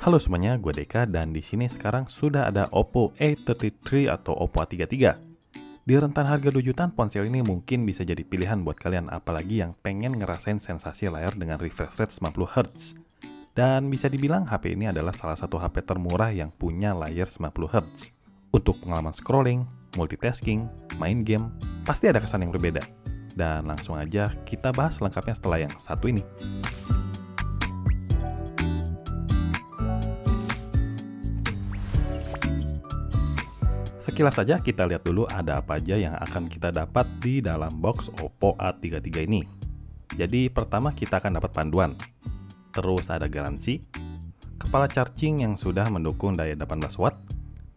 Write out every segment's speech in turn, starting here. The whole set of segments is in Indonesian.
Halo semuanya, gue Deka dan di sini sekarang sudah ada Oppo A33 atau Oppo A33. Di rentan harga 2 jutaan, ponsel ini mungkin bisa jadi pilihan buat kalian, apalagi yang pengen ngerasain sensasi layar dengan refresh rate 90Hz. Dan bisa dibilang HP ini adalah salah satu HP termurah yang punya layar 90Hz. Untuk pengalaman scrolling, multitasking, main game, pasti ada kesan yang berbeda. Dan langsung aja kita bahas lengkapnya setelah yang satu ini. Sekilas saja kita lihat dulu ada apa aja yang akan kita dapat di dalam box Oppo A33 ini. Jadi pertama kita akan dapat panduan, terus ada garansi, kepala charging yang sudah mendukung daya 18 watt,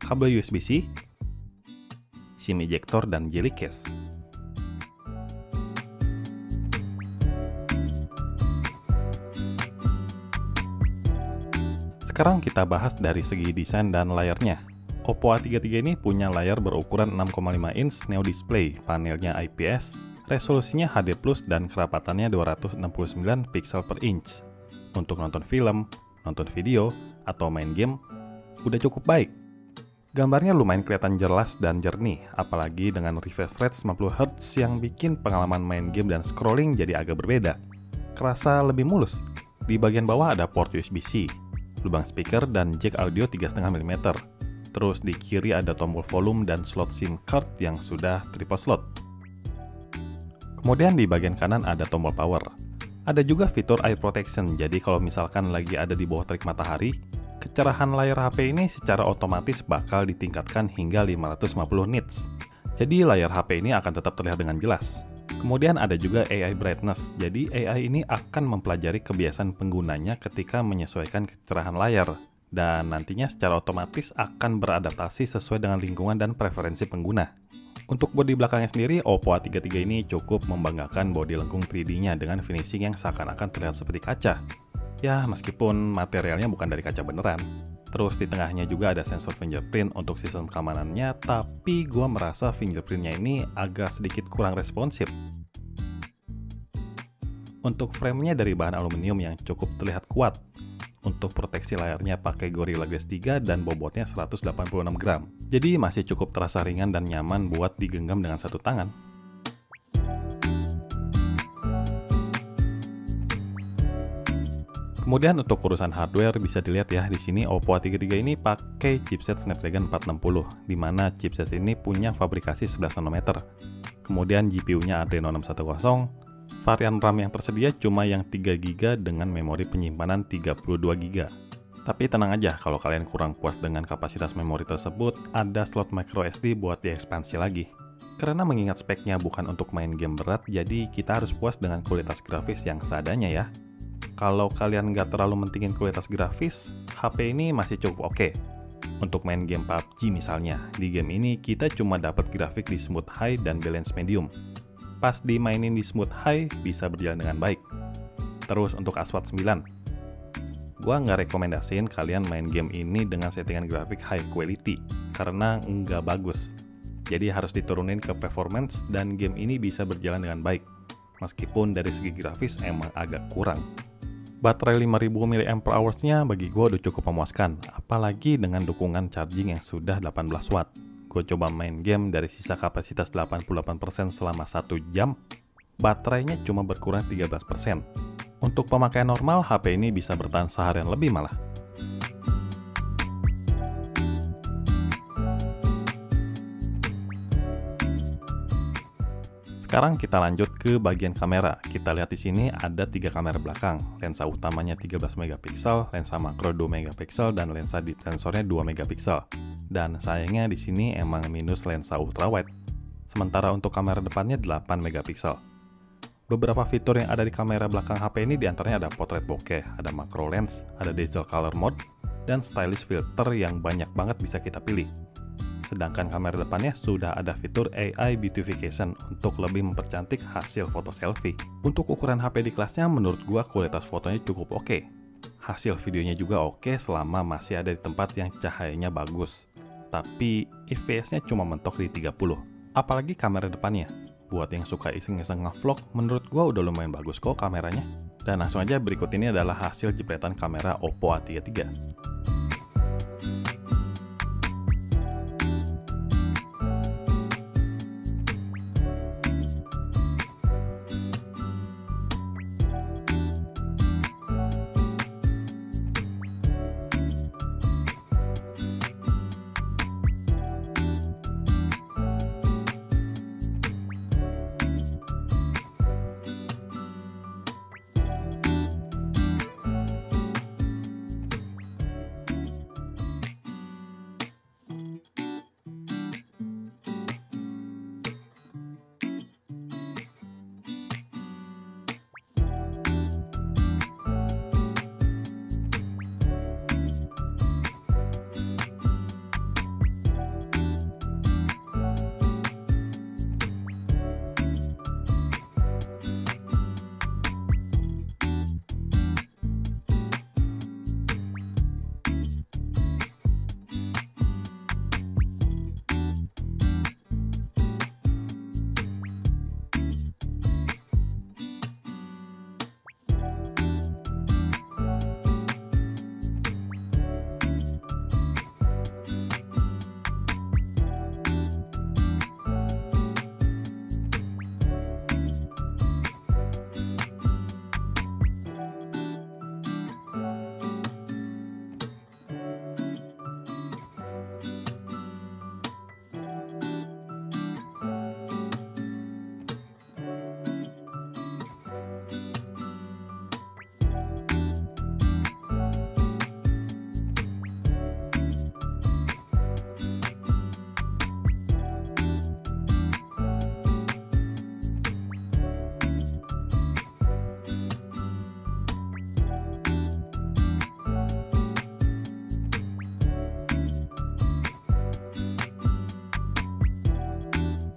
kabel USB-C, SIM ejector dan jelly case. Sekarang kita bahas dari segi desain dan layarnya. Oppo A33 ini punya layar berukuran 6,5 inch Neo Display, panelnya IPS, resolusinya HD+, dan kerapatannya 269 pixel per inch. Untuk nonton film, nonton video, atau main game, udah cukup baik. Gambarnya lumayan kelihatan jelas dan jernih, apalagi dengan refresh rate 90Hz yang bikin pengalaman main game dan scrolling jadi agak berbeda. Kerasa lebih mulus. Di bagian bawah ada port USB-C, lubang speaker, dan jack audio 3,5 mm. Terus di kiri ada tombol volume dan slot SIM card yang sudah triple slot. Kemudian di bagian kanan ada tombol power. Ada juga fitur eye protection, jadi kalau misalkan lagi ada di bawah terik matahari, kecerahan layar HP ini secara otomatis bakal ditingkatkan hingga 550 nits. Jadi layar HP ini akan tetap terlihat dengan jelas. Kemudian ada juga AI brightness, jadi AI ini akan mempelajari kebiasaan penggunanya ketika menyesuaikan kecerahan layar. Dan nantinya secara otomatis akan beradaptasi sesuai dengan lingkungan dan preferensi pengguna. Untuk bodi belakangnya sendiri, Oppo A33 ini cukup membanggakan bodi lengkung 3D-nya dengan finishing yang seakan-akan terlihat seperti kaca. Ya, meskipun materialnya bukan dari kaca beneran. Terus di tengahnya juga ada sensor fingerprint untuk sistem keamanannya, tapi gua merasa fingerprintnya ini agak sedikit kurang responsif. Untuk framenya dari bahan aluminium yang cukup terlihat kuat. Untuk proteksi layarnya pakai Gorilla Glass 3 dan bobotnya 186 gram. Jadi masih cukup terasa ringan dan nyaman buat digenggam dengan satu tangan. Kemudian untuk urusan hardware bisa dilihat ya, di sini Oppo A33 ini pakai chipset Snapdragon 460, di mana chipset ini punya fabrikasi 11 nanometer. Kemudian GPU-nya Adreno 610. Varian RAM yang tersedia cuma yang 3GB dengan memori penyimpanan 32GB. Tapi tenang aja, kalau kalian kurang puas dengan kapasitas memori tersebut, ada slot microSD buat diekspansi lagi. Karena mengingat speknya bukan untuk main game berat, jadi kita harus puas dengan kualitas grafis yang seadanya ya. Kalau kalian nggak terlalu mentingin kualitas grafis, HP ini masih cukup oke. Untuk main game PUBG misalnya, di game ini kita cuma dapat grafik di smooth high dan balance medium. Pas dimainin di smooth high bisa berjalan dengan baik. Terus untuk Asphalt 9, gua nggak rekomendasiin kalian main game ini dengan settingan grafik high quality karena nggak bagus. Jadi harus diturunin ke performance dan game ini bisa berjalan dengan baik. Meskipun dari segi grafis emang agak kurang. Baterai 5000 mAh-nya bagi gua udah cukup memuaskan, apalagi dengan dukungan charging yang sudah 18 watt. Gue coba main game dari sisa kapasitas 88% selama 1 jam, baterainya cuma berkurang 13%. Untuk pemakaian normal, HP ini bisa bertahan seharian lebih malah. Sekarang kita lanjut ke bagian kamera. Kita lihat di sini ada 3 kamera belakang. Lensa utamanya 13 megapiksel, lensa makro 2 megapiksel, dan lensa deep sensornya 2 megapiksel. Dan sayangnya di sini emang minus lensa ultrawide. Sementara untuk kamera depannya 8 megapiksel. Beberapa fitur yang ada di kamera belakang HP ini diantaranya ada portrait bokeh, ada macro lens, ada diesel color mode, dan stylish filter yang banyak banget bisa kita pilih. Sedangkan kamera depannya sudah ada fitur AI beautification untuk lebih mempercantik hasil foto selfie. Untuk ukuran HP di kelasnya menurut gua kualitas fotonya cukup oke. Hasil videonya juga oke selama masih ada di tempat yang cahayanya bagus. Tapi FPS-nya cuma mentok di 30. Apalagi kamera depannya. Buat yang suka iseng-iseng ngevlog, menurut gua udah lumayan bagus kok kameranya. Dan langsung aja, berikut ini adalah hasil jepretan kamera Oppo A33.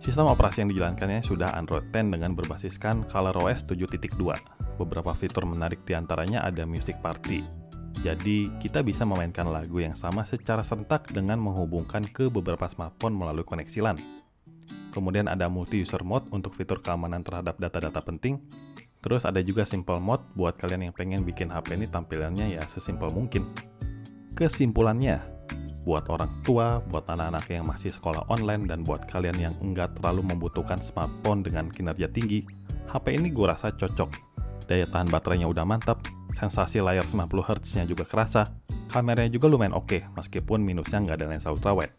Sistem operasi yang dijalankannya sudah Android 10 dengan berbasiskan ColorOS 7.2. Beberapa fitur menarik diantaranya ada Music Party. Jadi, kita bisa memainkan lagu yang sama secara serentak dengan menghubungkan ke beberapa smartphone melalui koneksi LAN. Kemudian ada Multi-User Mode untuk fitur keamanan terhadap data-data penting. Terus ada juga Simple Mode buat kalian yang pengen bikin HP ini tampilannya ya sesimpel mungkin. Kesimpulannya, buat orang tua, buat anak-anak yang masih sekolah online, dan buat kalian yang enggak terlalu membutuhkan smartphone dengan kinerja tinggi, HP ini gue rasa cocok. Daya tahan baterainya udah mantap, sensasi layar 90Hz-nya juga kerasa, kameranya juga lumayan oke, meskipun minusnya nggak ada lensa ultrawide.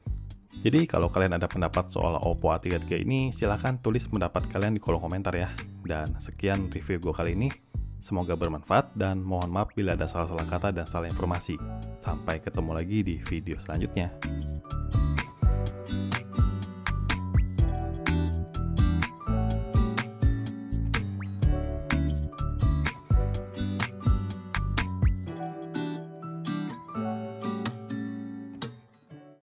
Jadi kalau kalian ada pendapat soal Oppo A33 ini, silahkan tulis pendapat kalian di kolom komentar ya. Dan sekian review gue kali ini. Semoga bermanfaat dan mohon maaf bila ada salah-salah kata dan salah informasi. Sampai ketemu lagi di video selanjutnya.